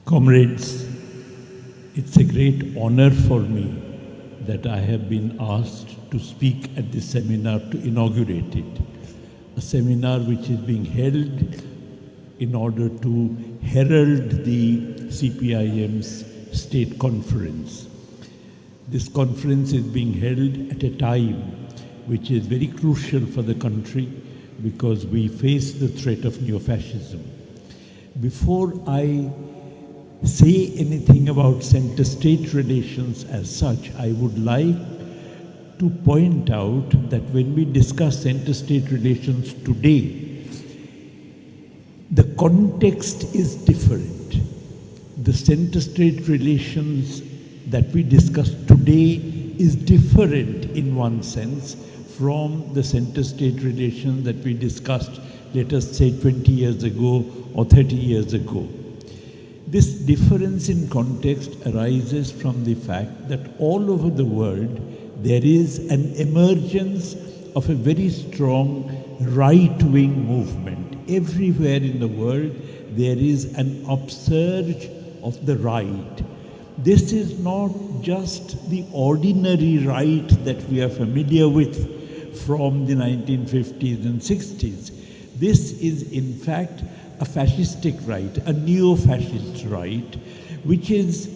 Comrades, it's a great honor for me that I have been asked to speak at this seminar to inaugurate it. A seminar which is being held in order to herald the CPIM's state conference. This conference is being held at a time which is very crucial for the country because we face the threat of neo-fascism. Before I say anything about center-state relations as such, I would like to point out that when we discuss center-state relations today, the context is different. The center-state relations that we discuss today is different in one sense from the center-state relations that we discussed, let us say, 20 years ago or 30 years ago. This difference in context arises from the fact that all over the world there is an emergence of a very strong right-wing movement. Everywhere in the world there is an upsurge of the right. This is not just the ordinary right that we are familiar with from the 1950s and 60s. This is in fact a fascistic right, a neo-fascist right, which is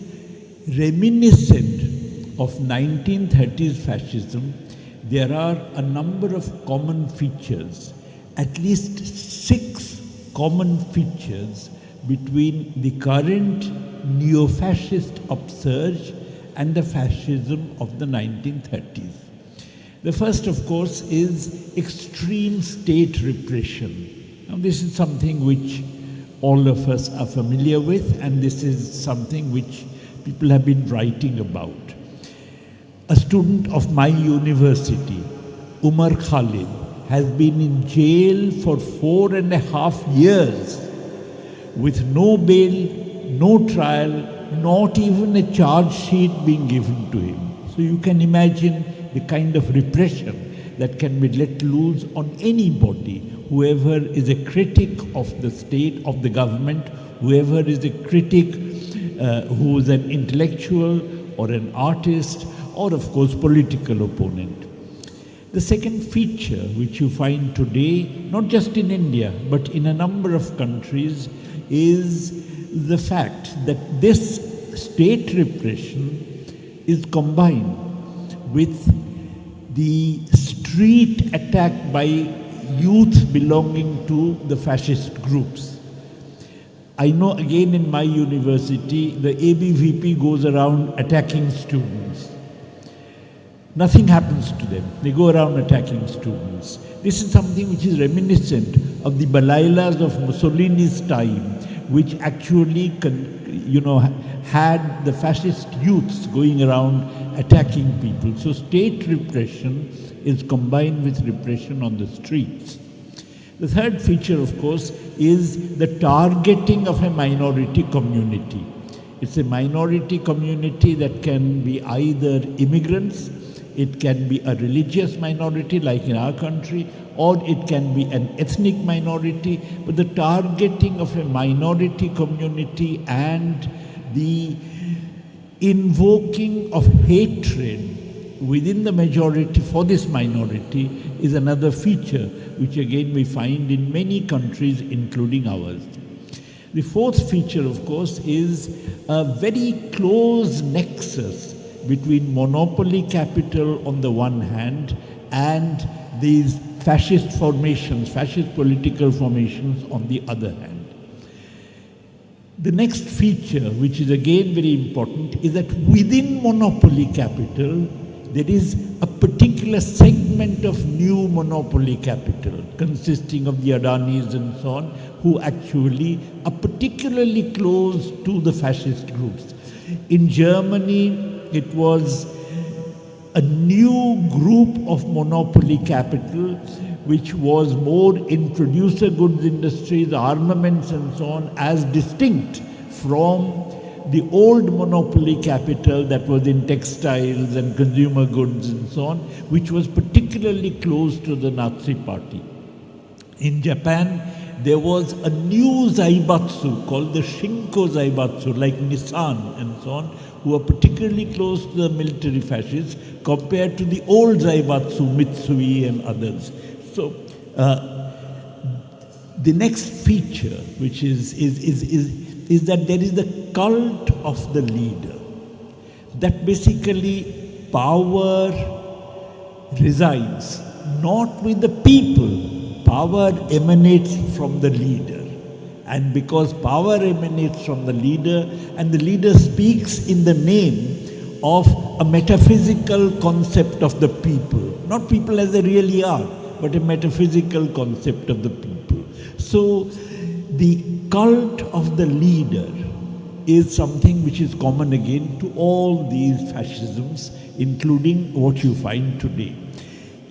reminiscent of 1930s fascism. There are a number of common features, at least 6 common features between the current neo-fascist upsurge and the fascism of the 1930s. The first, of course, is extreme state repression. Now, this is something which all of us are familiar with, and this is something which people have been writing about. A student of my university, Umar Khalid, has been in jail for 4.5 years with no bail, no trial, not even a charge sheet being given to him. So you can imagine the kind of repression that can be let loose on anybody, whoever is a critic of the state, of the government, whoever is a critic who is an intellectual or an artist, or of course political opponent. The second feature which you find today, not just in India, but in a number of countries, is the fact that this state repression is combined with the street attack by youth belonging to the fascist groups. I know again in my university, the ABVP goes around attacking students. Nothing happens to them. They go around attacking students. This is something which is reminiscent of the Balailas of Mussolini's time, which actually had the fascist youths going around attacking people. So state repression is combined with repression on the streets. The third feature, of course, is the targeting of a minority community. It's a minority community that can be either immigrants, it can be a religious minority like in our country, or it can be an ethnic minority, but the targeting of a minority community and the invoking of hatred within the majority for this minority is another feature which again we find in many countries, including ours. The fourth feature, of course, is a very close nexus between monopoly capital on the one hand and these fascist formations, fascist political formations on the other hand. The next feature, which is again very important, is that within monopoly capital, there is a particular segment of new monopoly capital consisting of the Adanis and so on, who actually are particularly close to the fascist groups. In Germany, it was a new group of monopoly capital which was more in producer goods industries, armaments and so on, as distinct from the old monopoly capital that was in textiles and consumer goods and so on, which was particularly close to the Nazi party. In Japan, there was a new Zaibatsu called the Shinko Zaibatsu, like Nissan and so on, who were particularly close to the military fascists compared to the old Zaibatsu, Mitsui and others. So the next feature, which is that there is the cult of the leader. That basically power resides not with the people. Power emanates from the leader. And because power emanates from the leader, and the leader speaks in the name of a metaphysical concept of the people, not people as they really are, but a metaphysical concept of the people. So the cult of the leader is something which is common again to all these fascisms, including what you find today.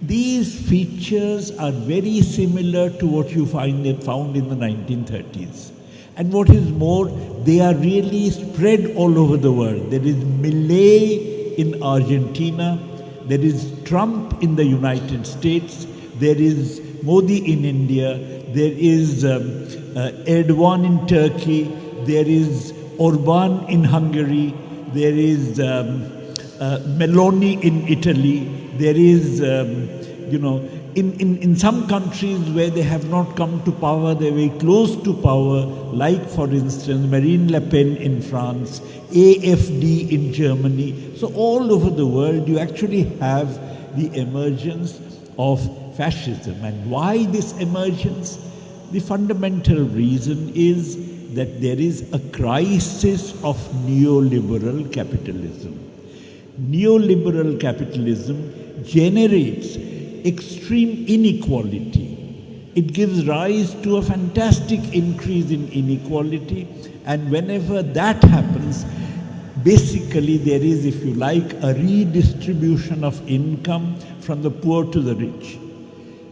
These features are very similar to what you found in the 1930s. And what is more, they are really spread all over the world. There is Milei in Argentina, there is Trump in the United States, there is Modi in India, there is Erdogan in Turkey, there is Orban in Hungary, there is Meloni in Italy, there is, in some countries where they have not come to power, they're very close to power, like, for instance, Marine Le Pen in France, AfD in Germany. So all over the world, you actually have the emergence of fascism. And why this emergence? The fundamental reason is that there is a crisis of neoliberal capitalism. Neoliberal capitalism generates extreme inequality. It gives rise to a fantastic increase in inequality, and whenever that happens, basically there is, if you like, a redistribution of income from the poor to the rich.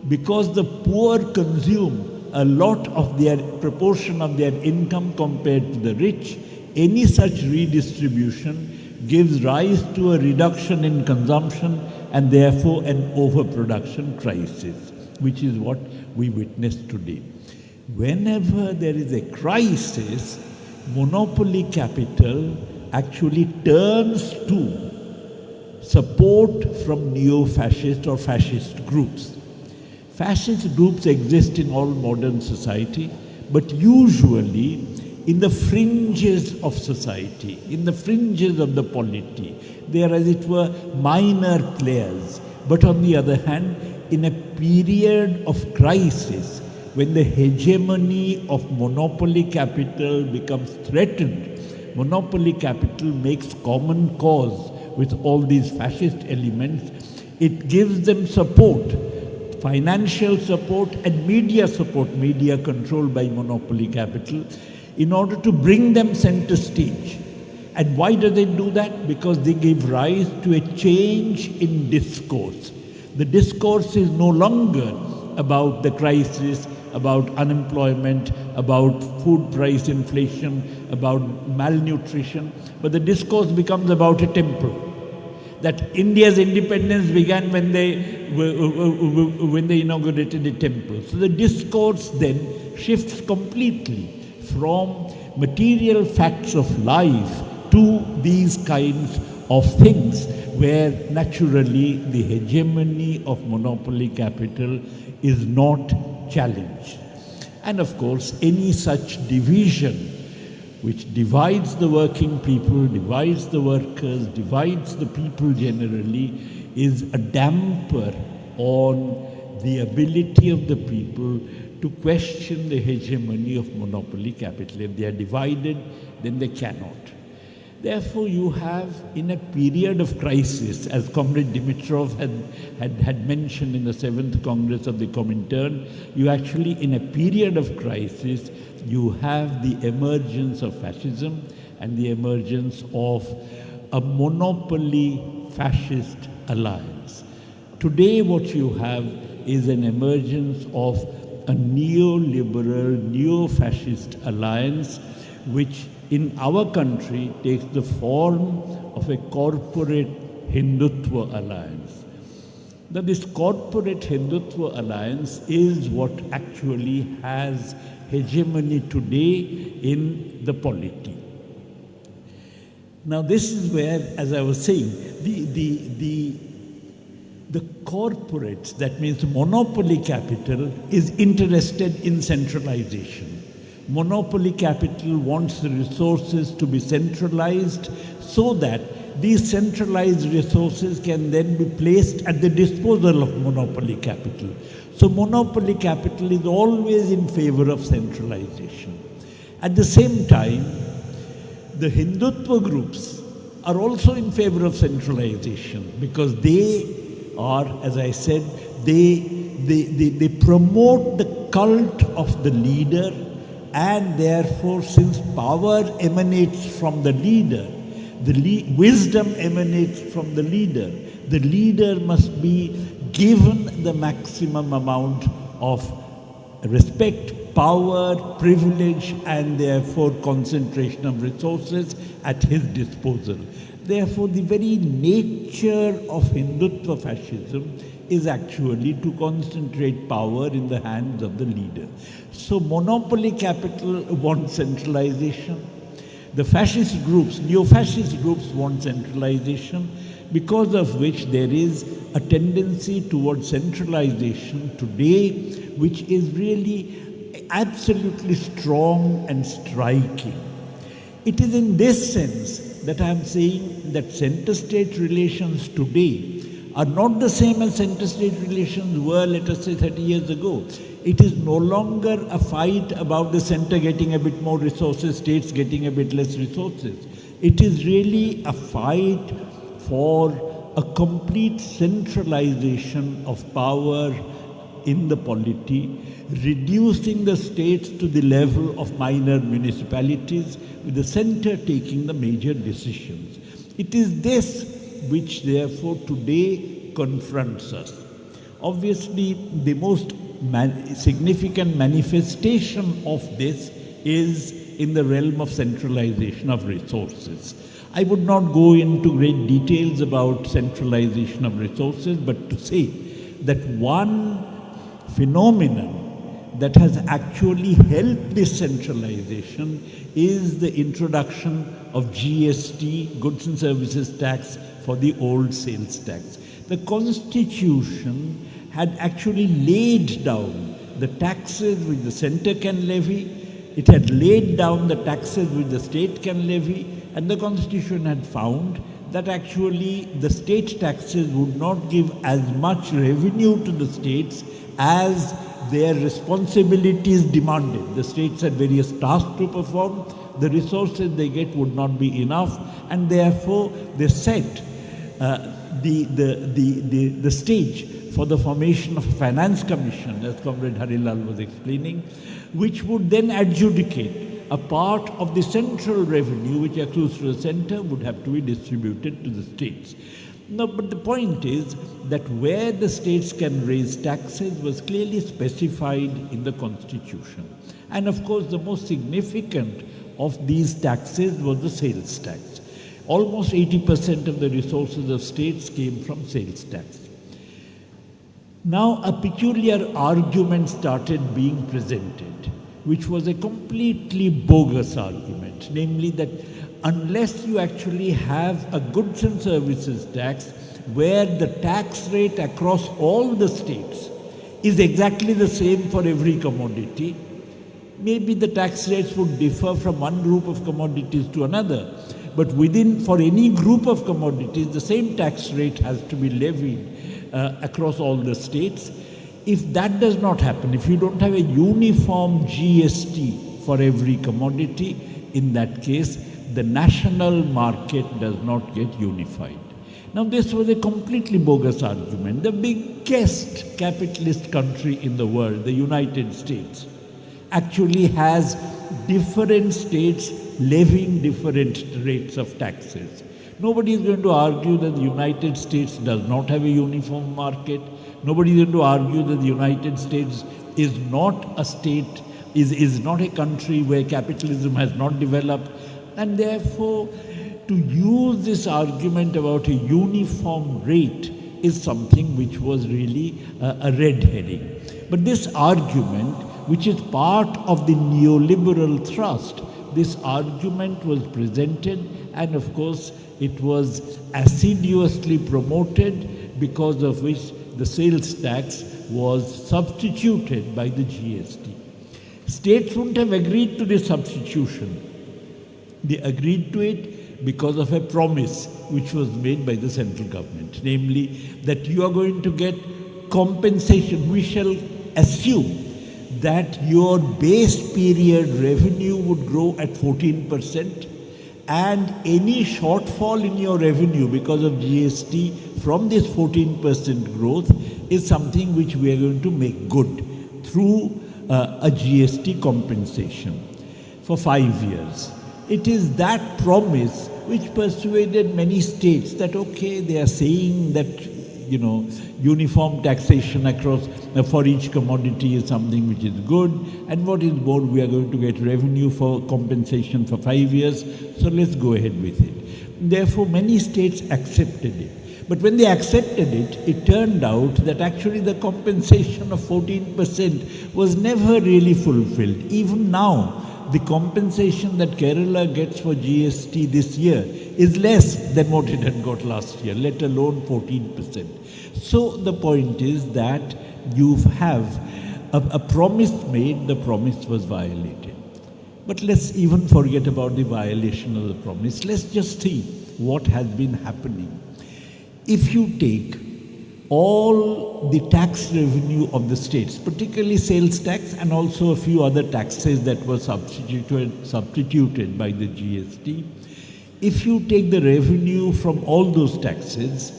Because the poor consume a lot of their proportion of their income compared to the rich, any such redistribution gives rise to a reduction in consumption and therefore an overproduction crisis, which is what we witness today. Whenever there is a crisis, monopoly capital actually turns to support from neo-fascist or fascist groups. Fascist groups exist in all modern society, but usually in the fringes of society, in the fringes of the polity. They are, as it were, minor players. But on the other hand, in a period of crisis, when the hegemony of monopoly capital becomes threatened, monopoly capital makes common cause with all these fascist elements. It gives them support, financial support and media support, media controlled by monopoly capital, in order to bring them center stage. And why do they do that? Because they give rise to a change in discourse. The discourse is no longer about the crisis, about unemployment, about food price inflation, about malnutrition, but the discourse becomes about a temple. That India's independence began when they inaugurated a temple. So the discourse then shifts completely from material facts of life to these kinds of things, where naturally the hegemony of monopoly capital is not challenged. And of course, any such division which divides the working people, divides the workers, divides the people generally, is a damper on the ability of the people to question the hegemony of monopoly capital. If they are divided, then they cannot. Therefore, you have, in a period of crisis, as Comrade Dimitrov had mentioned in the 7th Congress of the Comintern, you actually, in a period of crisis, you have the emergence of fascism and the emergence of a monopoly fascist alliance. Today, what you have is an emergence of a neoliberal, neo-fascist alliance, which in our country takes the form of a corporate Hindutva alliance. Now, this corporate Hindutva alliance is what actually has hegemony today in the polity. Now, this is where, as I was saying, the corporates, that means monopoly capital, is interested in centralization. Monopoly capital wants the resources to be centralized so that these centralized resources can then be placed at the disposal of monopoly capital. So monopoly capital is always in favor of centralization. At the same time, the Hindutva groups are also in favor of centralization because they are, as I said, they promote the cult of the leader, and therefore, since power emanates from the leader, wisdom emanates from the leader must be given the maximum amount of respect, power, privilege, and therefore concentration of resources at his disposal. Therefore, the very nature of Hindutva fascism is actually to concentrate power in the hands of the leader. So monopoly capital wants centralization. The fascist groups, neo-fascist groups want centralization, because of which there is a tendency towards centralization today, which is really absolutely strong and striking. It is in this sense that I am saying that center-state relations today are not the same as center-state relations were, let us say, 30 years ago. It is no longer a fight about the center getting a bit more resources, states getting a bit less resources. It is really a fight for a complete centralization of power in the polity, reducing the states to the level of minor municipalities, with the center taking the major decisions. It is this which therefore today confronts us. Obviously, the most significant manifestation of this is in the realm of centralization of resources. I would not go into great details about centralization of resources, but to say that one phenomenon that has actually helped this centralization is the introduction of GST, goods and services tax, for the old sales tax. The Constitution had actually laid down the taxes which the center can levy, it had laid down the taxes which the state can levy, and the Constitution had found that actually the state taxes would not give as much revenue to the states as their responsibilities demanded. The states had various tasks to perform, the resources they get would not be enough, and therefore they set the stage for the formation of a finance commission, as Comrade Harilal was explaining, which would then adjudicate a part of the central revenue which accrues to the center would have to be distributed to the states. No, but the point is that where the states can raise taxes was clearly specified in the Constitution. And of course, the most significant of these taxes was the sales tax. Almost 80% of the resources of states came from sales tax. Now, a peculiar argument started being presented, which was a completely bogus argument, namely that unless you actually have a goods and services tax where the tax rate across all the states is exactly the same for every commodity, maybe the tax rates would differ from one group of commodities to another, but for any group of commodities, the same tax rate has to be levied across all the states. If that does not happen, if you don't have a uniform GST for every commodity, in that case, the national market does not get unified. Now, this was a completely bogus argument. The biggest capitalist country in the world, the United States, actually has different states levying different rates of taxes. Nobody is going to argue that the United States does not have a uniform market. Nobody is going to argue that the United States is not a state, is not a country where capitalism has not developed. And therefore, to use this argument about a uniform rate is something which was really a red herring. But this argument, which is part of the neoliberal thrust, this argument was presented, and of course it was assiduously promoted, because of which the sales tax was substituted by the GST. States wouldn't have agreed to this substitution. They agreed to it because of a promise which was made by the central government, namely that you are going to get compensation. We shall assume that your base period revenue would grow at 14%, and any shortfall in your revenue because of GST from this 14% growth is something which we are going to make good through a GST compensation for 5 years. It is that promise which persuaded many states that, okay, they are saying that, uniform taxation across for each commodity is something which is good, and what is more, we are going to get revenue for compensation for 5 years, so let's go ahead with it. Therefore, many states accepted it. But when they accepted it, it turned out that actually the compensation of 14% was never really fulfilled. Even now, the compensation that Kerala gets for GST this year is less than what it had got last year, let alone 14%. So the point is that you have a promise made, the promise was violated. But let's even forget about the violation of the promise. Let's just see what has been happening. If you take all the tax revenue of the states, particularly sales tax and also a few other taxes that were substituted by the GST, if you take the revenue from all those taxes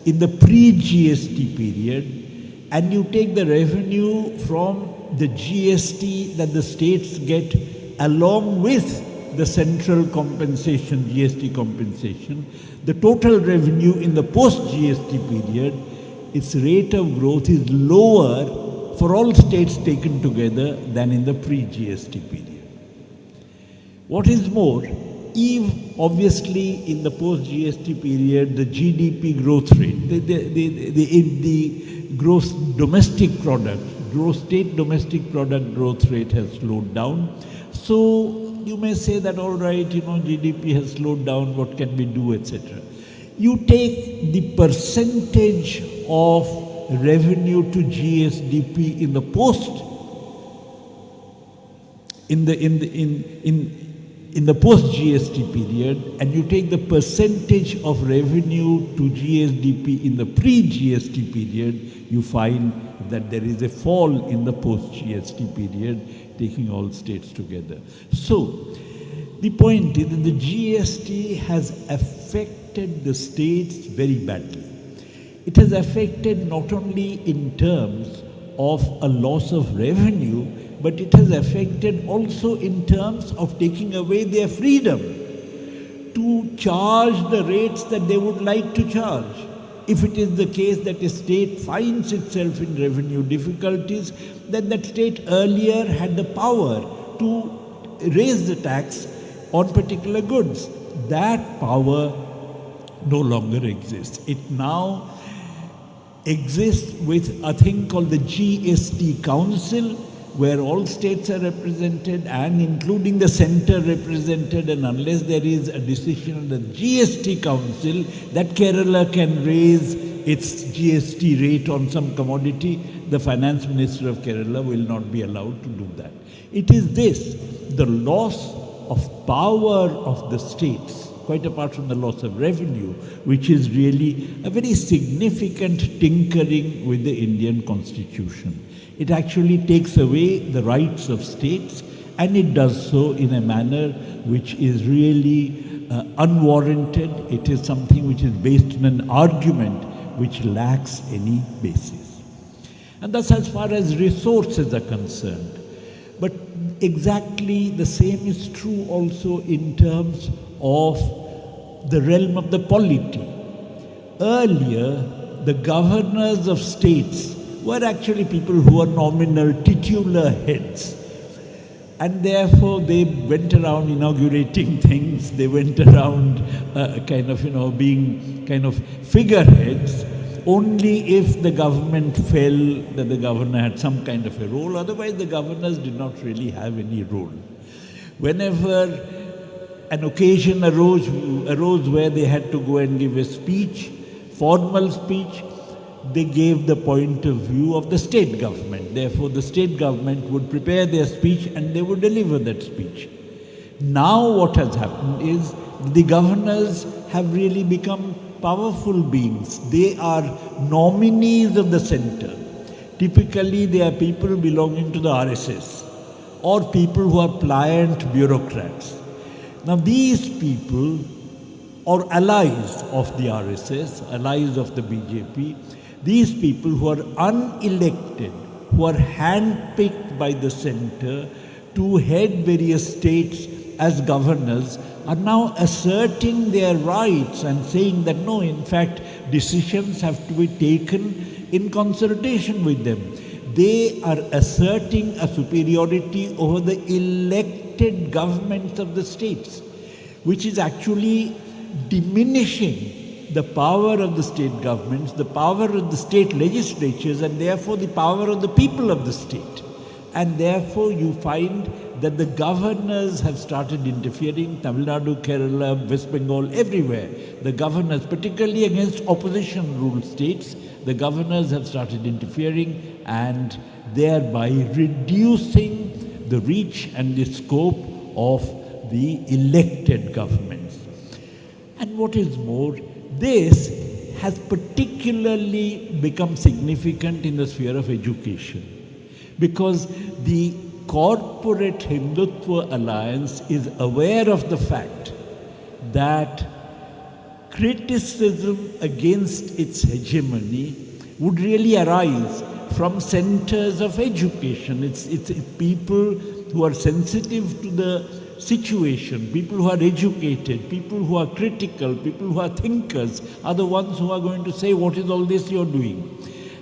in the pre-GST period, and you take the revenue from the GST that the states get along with the central compensation, GST compensation, the total revenue in the post-GST period, its rate of growth is lower for all states taken together than in the pre-GST period. What is more, obviously in the post-GST period, the GDP growth rate, the gross domestic product, gross state domestic product growth rate has slowed down. So you may say that, all right, GDP has slowed down, what can we do, etc. You take the percentage of revenue to GSDP in the post-GST period, and you take the percentage of revenue to GSDP in the pre-GST period, you find that there is a fall in the post-GST period, taking all states together. So, the point is that the GST has affected the states very badly. It has affected not only in terms of a loss of revenue, but it has affected also in terms of taking away their freedom to charge the rates that they would like to charge. If it is the case that a state finds itself in revenue difficulties, then that state earlier had the power to raise the tax on particular goods. That power no longer exists. It now exists with a thing called the GST Council, where all states are represented and including the center represented, and unless there is a decision of the GST Council that Kerala can raise its GST rate on some commodity, the finance minister of Kerala will not be allowed to do that. It is this, the loss of power of the states, quite apart from the loss of revenue, which is really a very significant tinkering with the Indian Constitution. It actually takes away the rights of states, and it does so in a manner which is really unwarranted. It is something which is based on an argument which lacks any basis. And that's as far as resources are concerned. But exactly the same is true also in terms of the realm of the polity. Earlier, the governors of states were actually people who were nominal titular heads. And therefore they went around inaugurating things, they went around being kind of figureheads, only if the government fell that the governor had some kind of a role. Otherwise, the governors did not really have any role. Whenever an occasion arose where they had to go and give a speech, formal speech, they gave the point of view of the state government. Therefore, the state government would prepare their speech and they would deliver that speech. Now what has happened is the governors have really become powerful beings. They are nominees of the center. Typically, they are people belonging to the RSS or people who are pliant bureaucrats. Now these people, or allies of the RSS, allies of the BJP, these people who are unelected, who are handpicked by the center to head various states as governors, are now asserting their rights and saying that no, in fact, decisions have to be taken in consultation with them. They are asserting a superiority over the elected governments of the states, which is actually diminishing the power of the state governments, the power of the state legislatures, and therefore the power of the people of the state. And therefore you find that the governors have started interfering, Tamil Nadu, Kerala, West Bengal, everywhere. The governors, particularly against opposition-ruled states, the governors have started interfering and thereby reducing the reach and the scope of the elected governments. And what is more, this has particularly become significant in the sphere of education, because the corporate Hindutva alliance is aware of the fact that criticism against its hegemony would really arise from centers of education. It's people who are sensitive to the situation, people who are educated, people who are critical, people who are thinkers are the ones who are going to say, what is all this you're doing?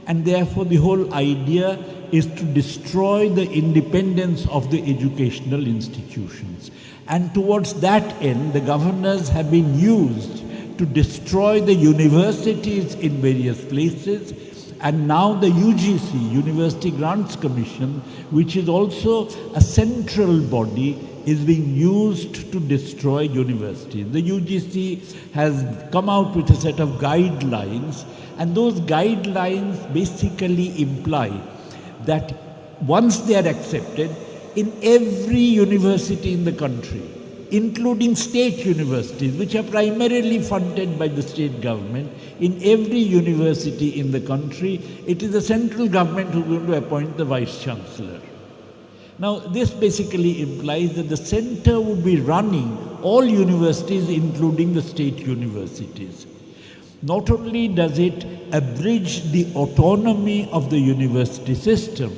And therefore the whole idea is to destroy the independence of the educational institutions. And towards that end, the governors have been used to destroy the universities in various places. And now the UGC, University Grants Commission, which is also a central body, is being used to destroy universities. The UGC has come out with a set of guidelines, and those guidelines basically imply that once they are accepted, in every university in the country, including state universities, which are primarily funded by the state government, in every university in the country, it is the central government who is going to appoint the vice chancellor. Now, this basically implies that the center would be running all universities, including the state universities. Not only does it abridge the autonomy of the university system,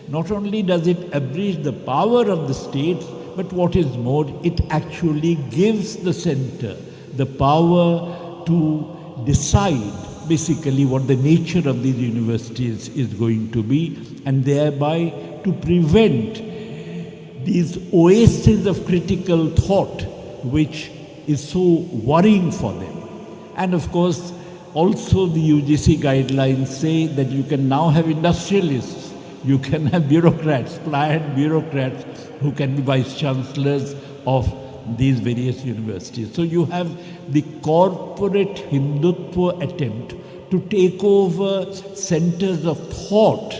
not only does it abridge the power of the states, but what is more, it actually gives the center the power to decide basically what the nature of these universities is going to be, and thereby to prevent these oases of critical thought which is so worrying for them. And of course, also the UGC guidelines say that you can now have industrialists, you can have bureaucrats, pliant bureaucrats who can be vice chancellors of these various universities. So you have the corporate Hindutva attempt to take over centers of thought,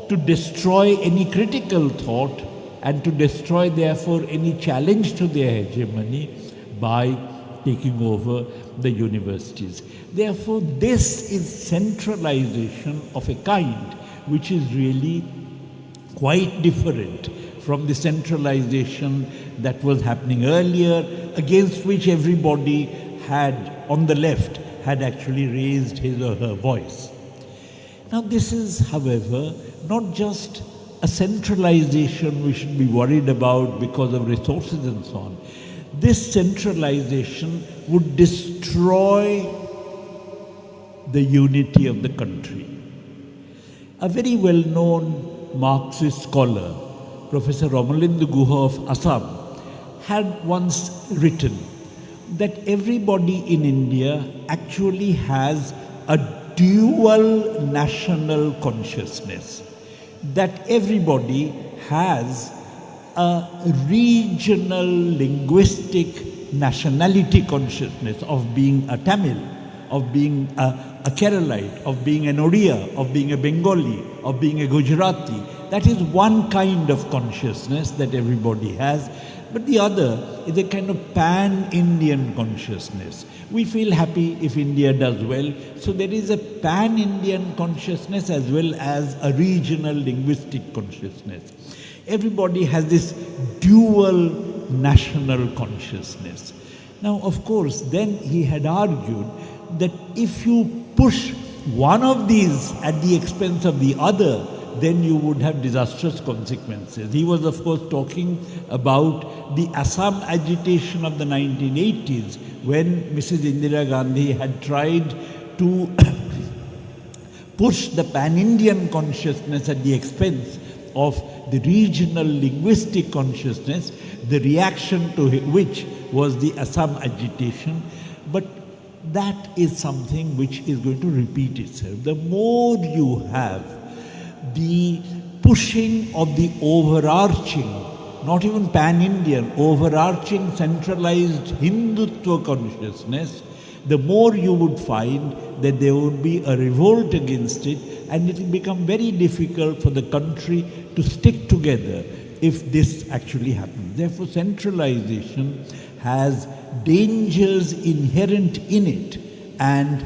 to destroy any critical thought, and to destroy therefore any challenge to their hegemony by taking over the universities. Therefore, this is centralization of a kind which is really quite different from the centralization that was happening earlier, against which everybody had, on the left, had actually raised his or her voice. Now this is, however, not just a centralization we should be worried about because of resources and so on. This centralization would destroy the unity of the country. A very well-known Marxist scholar, Professor Ramalendra Guha of Assam, had once written that everybody in India actually has a dual national consciousness, that everybody has a regional linguistic nationality consciousness of being a Tamil, of being a Keralite, of being an Odia, of being a Bengali, of being a Gujarati. That is one kind of consciousness that everybody has. But the other is a kind of pan-Indian consciousness. We feel happy if India does well. So there is a pan-Indian consciousness as well as a regional linguistic consciousness. Everybody has this dual national consciousness. Now, of course, then he had argued that if you push one of these at the expense of the other, then you would have disastrous consequences. He was, of course, talking about the Assam agitation of the 1980s, when Mrs. Indira Gandhi had tried to push the pan-Indian consciousness at the expense of the regional linguistic consciousness, the reaction to which was the Assam agitation. But that is something which is going to repeat itself. The more you have the pushing of the overarching, not even pan-Indian, overarching centralized Hindutva consciousness, the more you would find that there would be a revolt against it, and it will become very difficult for the country to stick together if this actually happens. Therefore, centralization has dangers inherent in it, and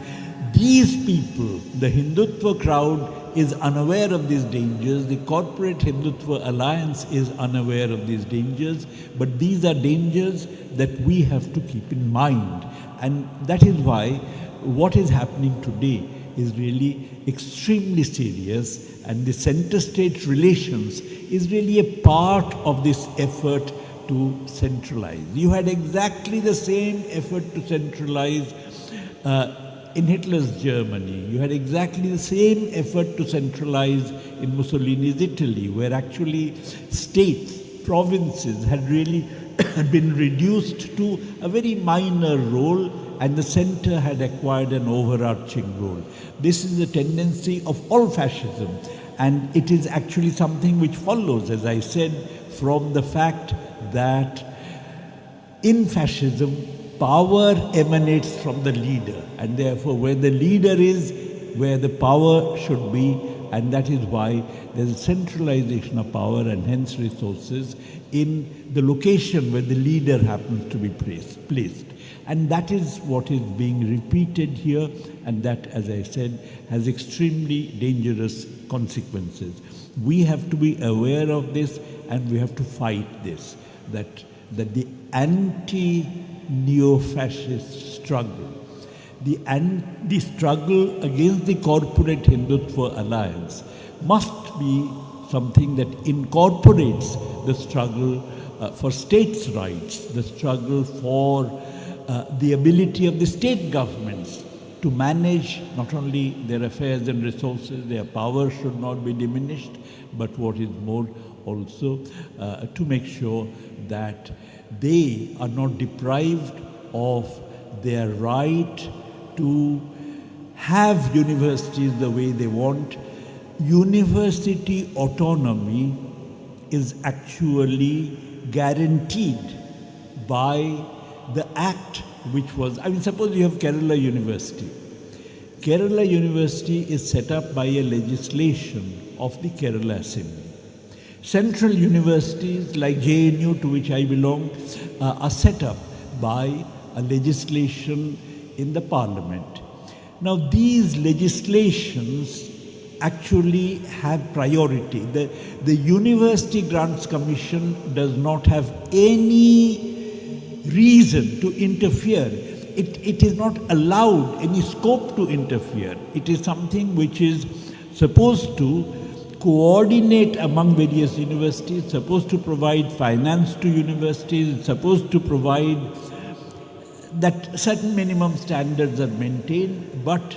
these people, the Hindutva crowd, is unaware of these dangers. The corporate Hindutva alliance is unaware of these dangers, but these are dangers that we have to keep in mind. And that is why what is happening today is really extremely serious, and the center-state relations is really a part of this effort to centralize. You had exactly the same effort to centralize in Hitler's Germany. You had exactly the same effort to centralize in Mussolini's Italy, where actually states, provinces had really been reduced to a very minor role, and the center had acquired an overarching role. This is the tendency of all fascism, and it is actually something which follows, as I said, from the fact that in fascism, power emanates from the leader, and therefore where the leader is, where the power should be, and that is why there is a centralization of power and hence resources in the location where the leader happens to be placed. And that is what is being repeated here, and that, as I said, has extremely dangerous consequences. We have to be aware of this, and we have to fight this, that the anti-neo-fascist struggle, the struggle against the corporate Hindutva alliance must be something that incorporates the struggle for states' rights, the struggle for the ability of the state governments to manage not only their affairs and resources, their power should not be diminished, but what is more, also to make sure that they are not deprived of their right to have universities the way they want. University autonomy is actually guaranteed by the act which was, suppose you have Kerala University. Kerala University is set up by a legislation of the Kerala Assembly. Central universities like JNU, to which I belong, are set up by a legislation in the parliament. Now, these legislations actually have priority. The University Grants Commission does not have any reason to interfere. It is not allowed any scope to interfere. It is something which is supposed to coordinate among various universities, supposed to provide finance to universities, supposed to provide that certain minimum standards are maintained, but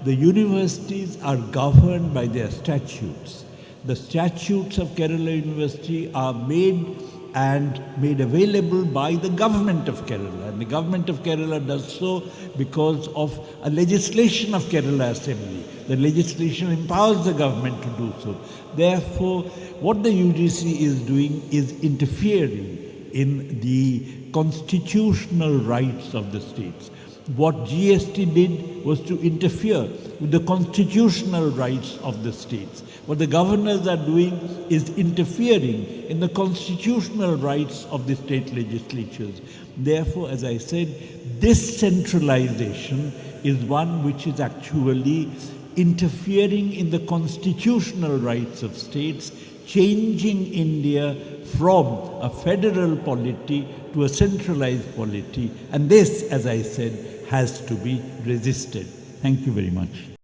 the universities are governed by their statutes. The statutes of Kerala University are made and made available by the government of Kerala. And the government of Kerala does so because of a legislation of Kerala Assembly. The legislation empowers the government to do so. Therefore, what the UGC is doing is interfering in the constitutional rights of the states. What GST did was to interfere with the constitutional rights of the states. What the governors are doing is interfering in the constitutional rights of the state legislatures. Therefore, as I said, this centralization is one which is actually interfering in the constitutional rights of states, changing India from a federal polity to a centralized polity. And this, as I said, has to be resisted. Thank you very much.